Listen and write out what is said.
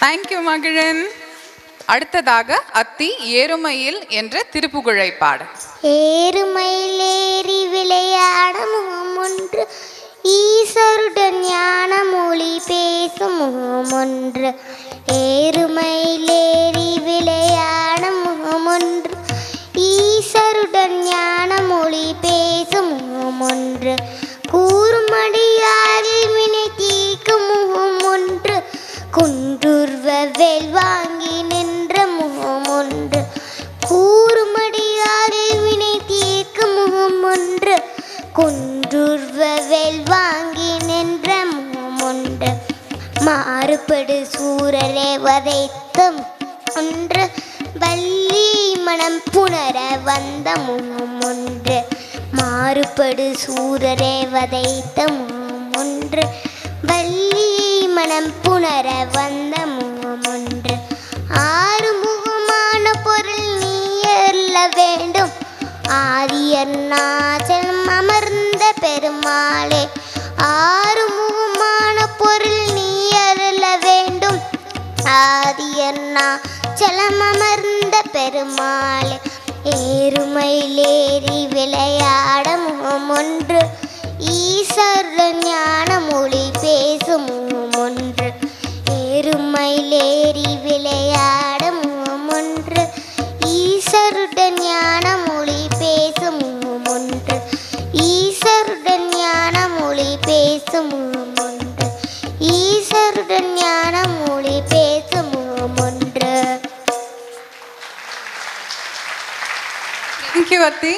Thank you Magizhan. அடுத்ததாக அத்தி ஏறுமையில் என்ற திருப்புகழை பாட. ஏறுமையில் ஏறி விளையாட முகம் ஒன்று, ஈசருடன் ஞான மொழி பேசும் முகம் ஒன்று. ஏறுமையில் ஏறி விளையாட முகம் ஒன்று, ஈசருடன் ஞான மொழி பேசும் முகம் ஒன்று. கூறுமடியாரில் வினை தீர்க்கும் முகம் ஒன்று, குன்றுர்வ வேல் வாங்கி நின்ற முகம் ஒன்று. கூறுமடியாரில் வினை தீர்க்கும் முகம் ஒன்று, குன்றுர்வ வேல் வாங்கி நின்ற முகம் ஒன்று. மாறுபடு சூரரை வதைத்த ஒன்று, வள்ளி மனம் புணர வந்த முகம் ஒன்று. மாறுபடு சூரரை வதைத்த முகம் ஒன்று, வள்ளி மனம் புணர வந்த முகம் ஒன்று. ஆறு முகமான பொருள் நீ அருள வேண்டும், ஆதியருணாச்சலம் அமர்ந்த பெருமாளே. ஆறு முகமான பொருள் நீ அருள வேண்டும், ஆதியருணாச்சலம் அமர்ந்த பெருமாளே. ஏறுமையில் ஏறி விளையாட முகம் ஒன்று, ஈஸ்வரன் ஞான மொழி பேசும் முகம் ஒன்று. ஏறுமையில் ஏறி விளையாட முகம் ஒன்று, ஈஸ்வருடன் ஞான மொழி பேசும் முகம் ஒன்று. ஈஸ்வருடன் ஞான மொழி பேசும் முகம் ஒன்று, ஈஸ்வருடன் ஞான மொழி பேசும் முகம் ஒன்று. தேங்க்யூ அத்தி.